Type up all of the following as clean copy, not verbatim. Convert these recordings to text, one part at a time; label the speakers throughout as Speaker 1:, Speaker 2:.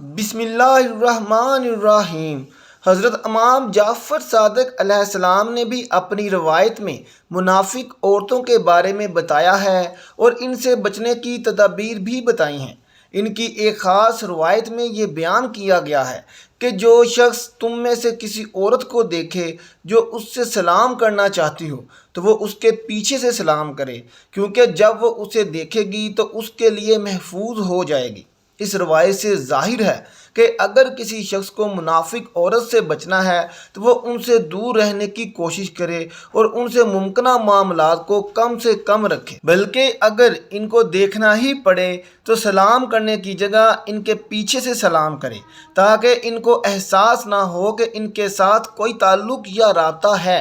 Speaker 1: بسم اللہ الرحمن الرحیم۔ حضرت امام جعفر صادق علیہ السلام نے بھی اپنی روایت میں منافق عورتوں کے بارے میں بتایا ہے اور ان سے بچنے کی تدابیر بھی بتائی ہیں۔ ان کی ایک خاص روایت میں یہ بیان کیا گیا ہے کہ جو شخص تم میں سے کسی عورت کو دیکھے جو اس سے سلام کرنا چاہتی ہو تو وہ اس کے پیچھے سے سلام کرے، کیونکہ جب وہ اسے دیکھے گی تو اس کے لیے محفوظ ہو جائے گی۔ اس روایت سے ظاہر ہے کہ اگر کسی شخص کو منافق عورت سے بچنا ہے تو وہ ان سے دور رہنے کی کوشش کرے اور ان سے ممکنہ معاملات کو کم سے کم رکھے، بلکہ اگر ان کو دیکھنا ہی پڑے تو سلام کرنے کی جگہ ان کے پیچھے سے سلام کرے، تاکہ ان کو احساس نہ ہو کہ ان کے ساتھ کوئی تعلق یا رابطہ ہے۔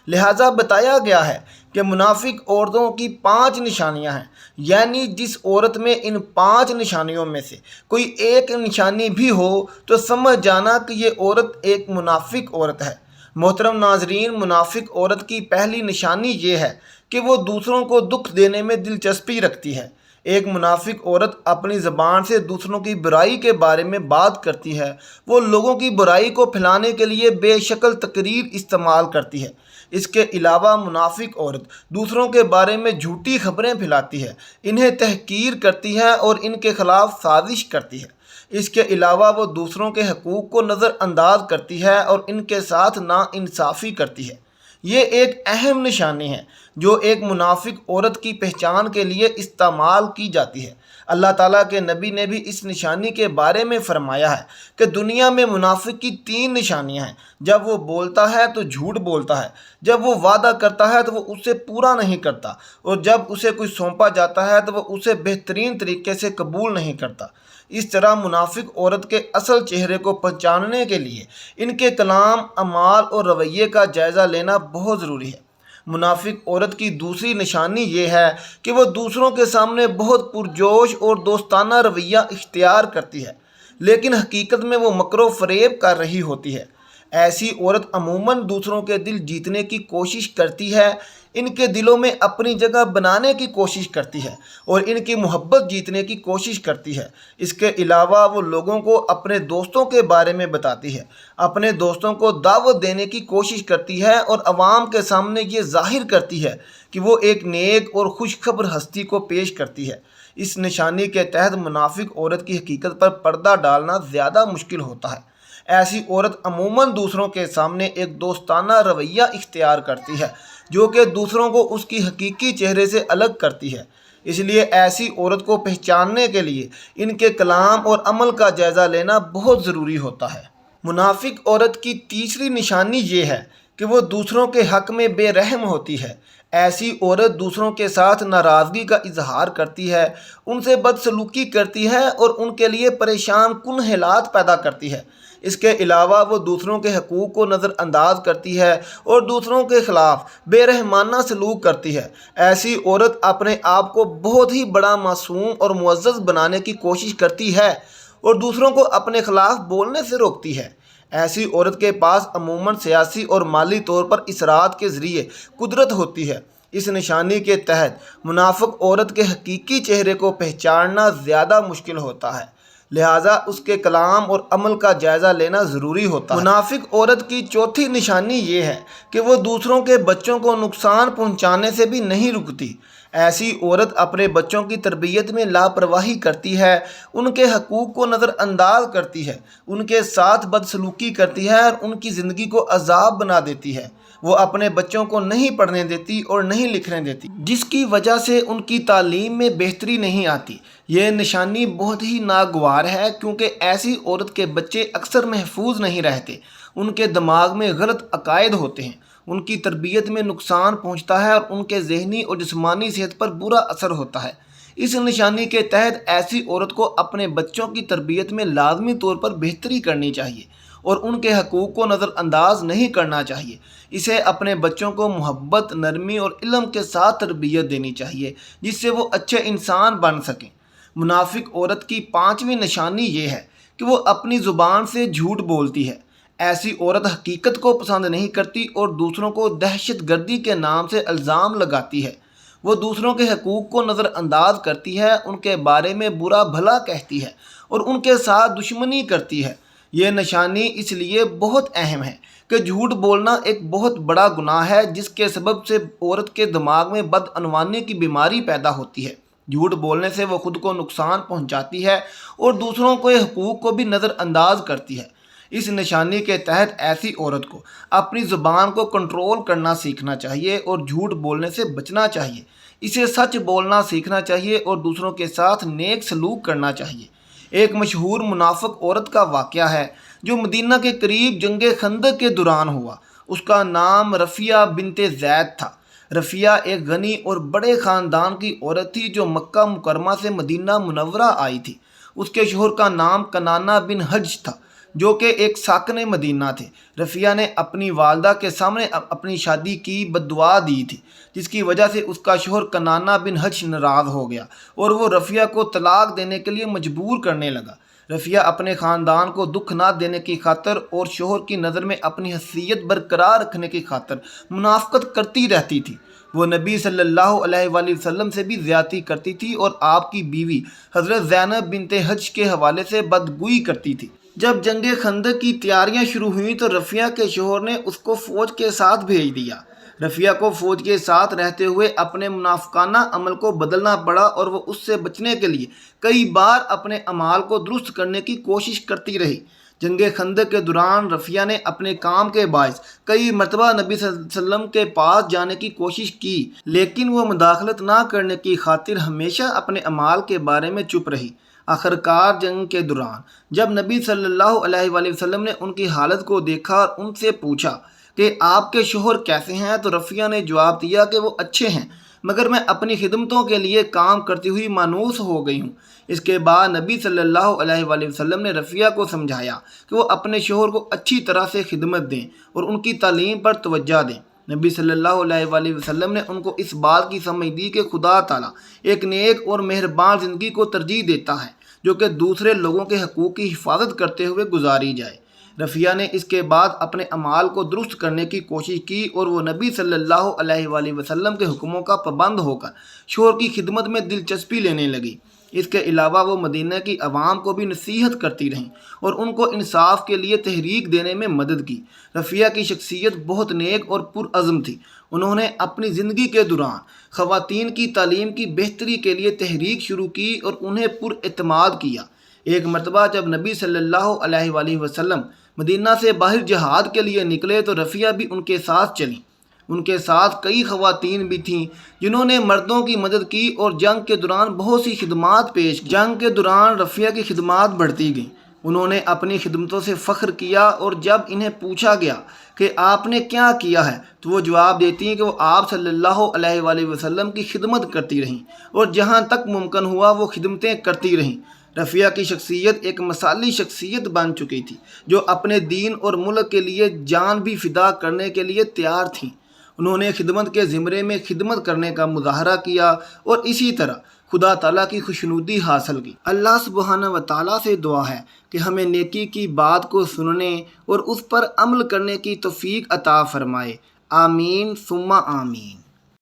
Speaker 1: لہٰذا بتایا گیا ہے کہ منافق عورتوں کی 5 نشانیاں ہیں، یعنی جس عورت میں ان 5 نشانیوں میں سے کوئی ایک نشانی بھی ہو تو سمجھ جانا کہ یہ عورت ایک منافق عورت ہے۔ محترم ناظرین، منافق عورت کی پہلی نشانی یہ ہے کہ وہ دوسروں کو دکھ دینے میں دلچسپی رکھتی ہے۔ ایک منافق عورت اپنی زبان سے دوسروں کی برائی کے بارے میں بات کرتی ہے۔ وہ لوگوں کی برائی کو پھیلانے کے لیے بے شکل تقریر استعمال کرتی ہے۔ اس کے علاوہ منافق عورت دوسروں کے بارے میں جھوٹی خبریں پھیلاتی ہے، انہیں تحقیر کرتی ہے اور ان کے خلاف سازش کرتی ہے۔ اس کے علاوہ وہ دوسروں کے حقوق کو نظر انداز کرتی ہے اور ان کے ساتھ ناانصافی کرتی ہے۔ یہ ایک اہم نشانی ہے جو ایک منافق عورت کی پہچان کے لیے استعمال کی جاتی ہے۔ اللہ تعالیٰ کے نبی نے بھی اس نشانی کے بارے میں فرمایا ہے کہ دنیا میں منافق کی 3 نشانیاں ہیں۔ جب وہ بولتا ہے تو جھوٹ بولتا ہے، جب وہ وعدہ کرتا ہے تو وہ اسے پورا نہیں کرتا، اور جب اسے کوئی سونپا جاتا ہے تو وہ اسے بہترین طریقے سے قبول نہیں کرتا۔ اس طرح منافق عورت کے اصل چہرے کو پہچاننے کے لیے ان کے کلام، اعمال اور رویے کا جائزہ لینا بہت ضروری ہے۔ منافق عورت کی دوسری نشانی یہ ہے کہ وہ دوسروں کے سامنے بہت پرجوش اور دوستانہ رویہ اختیار کرتی ہے، لیکن حقیقت میں وہ مکر و فریب کر رہی ہوتی ہے۔ ایسی عورت عموماً دوسروں کے دل جیتنے کی کوشش کرتی ہے، ان کے دلوں میں اپنی جگہ بنانے کی کوشش کرتی ہے اور ان کی محبت جیتنے کی کوشش کرتی ہے۔ اس کے علاوہ وہ لوگوں کو اپنے دوستوں کے بارے میں بتاتی ہے، اپنے دوستوں کو دعوت دینے کی کوشش کرتی ہے اور عوام کے سامنے یہ ظاہر کرتی ہے کہ وہ ایک نیک اور خوشخبر ہستی کو پیش کرتی ہے۔ اس نشانی کے تحت منافق عورت کی حقیقت پر پردہ ڈالنا زیادہ مشکل ہوتا ہے۔ ایسی عورت عموماً دوسروں کے سامنے ایک دوستانہ رویہ اختیار کرتی ہے جو کہ دوسروں کو اس کی حقیقی چہرے سے الگ کرتی ہے۔ اس لیے ایسی عورت کو پہچاننے کے لیے ان کے کلام اور عمل کا جائزہ لینا بہت ضروری ہوتا ہے۔ منافق عورت کی تیسری نشانی یہ ہے کہ وہ دوسروں کے حق میں بے رحم ہوتی ہے۔ ایسی عورت دوسروں کے ساتھ ناراضگی کا اظہار کرتی ہے، ان سے بدسلوکی کرتی ہے اور ان کے لیے پریشان کن حالات پیدا کرتی ہے۔ اس کے علاوہ وہ دوسروں کے حقوق کو نظر انداز کرتی ہے اور دوسروں کے خلاف بے رحمانہ سلوک کرتی ہے۔ ایسی عورت اپنے آپ کو بہت ہی بڑا معصوم اور معزز بنانے کی کوشش کرتی ہے اور دوسروں کو اپنے خلاف بولنے سے روکتی ہے۔ ایسی عورت کے پاس عموماً سیاسی اور مالی طور پر اثرات کے ذریعے قدرت ہوتی ہے۔ اس نشانی کے تحت منافق عورت کے حقیقی چہرے کو پہچاننا زیادہ مشکل ہوتا ہے، لہٰذا اس کے کلام اور عمل کا جائزہ لینا ضروری ہوتا ہے۔ منافق عورت کی چوتھی نشانی یہ ہے کہ وہ دوسروں کے بچوں کو نقصان پہنچانے سے بھی نہیں رکتی۔ ایسی عورت اپنے بچوں کی تربیت میں لاپرواہی کرتی ہے، ان کے حقوق کو نظر انداز کرتی ہے، ان کے ساتھ بدسلوکی کرتی ہے اور ان کی زندگی کو عذاب بنا دیتی ہے۔ وہ اپنے بچوں کو نہیں پڑھنے دیتی اور نہیں لکھنے دیتی، جس کی وجہ سے ان کی تعلیم میں بہتری نہیں آتی۔ یہ نشانی بہت ہی ناگوار ہے، کیونکہ ایسی عورت کے بچے اکثر محفوظ نہیں رہتے، ان کے دماغ میں غلط عقائد ہوتے ہیں، ان کی تربیت میں نقصان پہنچتا ہے اور ان کے ذہنی اور جسمانی صحت پر برا اثر ہوتا ہے۔ اس نشانی کے تحت ایسی عورت کو اپنے بچوں کی تربیت میں لازمی طور پر بہتری کرنی چاہیے اور ان کے حقوق کو نظر انداز نہیں کرنا چاہیے۔ اسے اپنے بچوں کو محبت، نرمی اور علم کے ساتھ تربیت دینی چاہیے، جس سے وہ اچھے انسان بن سکیں۔ منافق عورت کی 5ویں نشانی یہ ہے کہ وہ اپنی زبان سے جھوٹ بولتی ہے۔ ایسی عورت حقیقت کو پسند نہیں کرتی اور دوسروں کو دہشت گردی کے نام سے الزام لگاتی ہے۔ وہ دوسروں کے حقوق کو نظر انداز کرتی ہے، ان کے بارے میں برا بھلا کہتی ہے اور ان کے ساتھ دشمنی کرتی ہے۔ یہ نشانی اس لیے بہت اہم ہے کہ جھوٹ بولنا ایک بہت بڑا گناہ ہے جس کے سبب سے عورت کے دماغ میں بدعنوانی کی بیماری پیدا ہوتی ہے۔ جھوٹ بولنے سے وہ خود کو نقصان پہنچاتی ہے اور دوسروں کے حقوق کو بھی نظر انداز کرتی ہے۔ اس نشانی کے تحت ایسی عورت کو اپنی زبان کو کنٹرول کرنا سیکھنا چاہیے اور جھوٹ بولنے سے بچنا چاہیے۔ اسے سچ بولنا سیکھنا چاہیے اور دوسروں کے ساتھ نیک سلوک کرنا چاہیے۔ ایک مشہور منافق عورت کا واقعہ ہے جو مدینہ کے قریب جنگ خندق کے دوران ہوا۔ اس کا نام رفیہ بنت زید تھا۔ رفیہ ایک غنی اور بڑے خاندان کی عورت تھی جو مکہ مکرمہ سے مدینہ منورہ آئی تھی۔ اس کے شوہر کا نام کنانہ بن حجج تھا جو کہ ایک ساکن مدینہ تھے۔ رفیہ نے اپنی والدہ کے سامنے اپنی شادی کی بد دعا دی تھی جس کی وجہ سے اس کا شوہر کنانہ بن حجج ناراض ہو گیا اور وہ رفیہ کو طلاق دینے کے لیے مجبور کرنے لگا۔ رفیہ اپنے خاندان کو دکھ نہ دینے کی خاطر اور شوہر کی نظر میں اپنی حیثیت برقرار رکھنے کی خاطر منافقت کرتی رہتی تھی۔ وہ نبی صلی اللہ علیہ وآلہ وسلم سے بھی زیادتی کرتی تھی اور آپ کی بیوی حضرت زینب بنت حجج کے حوالے سے بدگوئی کرتی تھی۔ جب جنگ خندق کی تیاریاں شروع ہوئیں تو رفیہ کے شوہر نے اس کو فوج کے ساتھ بھیج دیا۔ رفیہ کو فوج کے ساتھ رہتے ہوئے اپنے منافقانہ عمل کو بدلنا پڑا اور وہ اس سے بچنے کے لیے کئی بار اپنے اعمال کو درست کرنے کی کوشش کرتی رہی۔ جنگ خندق کے دوران رفیہ نے اپنے کام کے باعث کئی مرتبہ نبی صلی اللہ علیہ وسلم کے پاس جانے کی کوشش کی لیکن وہ مداخلت نہ کرنے کی خاطر ہمیشہ اپنے اعمال کے بارے میں چپ رہی۔ آخرکار جنگ کے دوران جب نبی صلی اللہ علیہ وآلہ وسلم نے ان کی حالت کو دیکھا اور ان سے پوچھا کہ آپ کے شوہر کیسے ہیں تو رفیہ نے جواب دیا کہ وہ اچھے ہیں مگر میں اپنی خدمتوں کے لیے کام کرتی ہوئی مانوس ہو گئی ہوں۔ اس کے بعد نبی صلی اللہ علیہ وآلہ وسلم نے رفیہ کو سمجھایا کہ وہ اپنے شوہر کو اچھی طرح سے خدمت دیں اور ان کی تعلیم پر توجہ دیں۔ نبی صلی اللہ علیہ وآلہ وسلم نے ان کو اس بات کی سمجھ دی کہ خدا تعالیٰ ایک نیک اور مہربان زندگی کو ترجیح دیتا ہے جو کہ دوسرے لوگوں کے حقوق کی حفاظت کرتے ہوئے گزاری جائے۔ رفیہ نے اس کے بعد اپنے اعمال کو درست کرنے کی کوشش کی اور وہ نبی صلی اللہ علیہ وآلہ وسلم کے حکموں کا پابند ہو کر شوہر کی خدمت میں دلچسپی لینے لگی۔ اس کے علاوہ وہ مدینہ کی عوام کو بھی نصیحت کرتی رہیں اور ان کو انصاف کے لیے تحریک دینے میں مدد کی۔ رفیہ کی شخصیت بہت نیک اور پرعزم تھی۔ انہوں نے اپنی زندگی کے دوران خواتین کی تعلیم کی بہتری کے لیے تحریک شروع کی اور انہیں پراعتماد کیا۔ ایک مرتبہ جب نبی صلی اللہ علیہ وآلہ وسلم مدینہ سے باہر جہاد کے لیے نکلے تو رفیہ بھی ان کے ساتھ چلیں۔ ان کے ساتھ کئی خواتین بھی تھیں جنہوں نے مردوں کی مدد کی اور جنگ کے دوران بہت سی خدمات پیش کی۔ جنگ کے دوران رفیہ کی خدمات بڑھتی گئیں۔ انہوں نے اپنی خدمتوں سے فخر کیا اور جب انہیں پوچھا گیا کہ آپ نے کیا کیا ہے تو وہ جواب دیتی ہیں کہ وہ آپ صلی اللہ علیہ وآلہ وسلم کی خدمت کرتی رہیں اور جہاں تک ممکن ہوا وہ خدمتیں کرتی رہیں۔ رفیہ کی شخصیت ایک مثالی شخصیت بن چکی تھی جو اپنے دین اور ملک کے لیے جان بھی فدا کرنے کے لیے تیار تھیں۔ انہوں نے خدمت کے زمرے میں خدمت کرنے کا مظاہرہ کیا اور اسی طرح خدا تعالیٰ کی خوشنودی حاصل کی۔ اللہ سبحانہ و تعالیٰ سے دعا ہے کہ ہمیں نیکی کی بات کو سننے اور اس پر عمل کرنے کی توفیق عطا فرمائے۔ آمین ثم آمین۔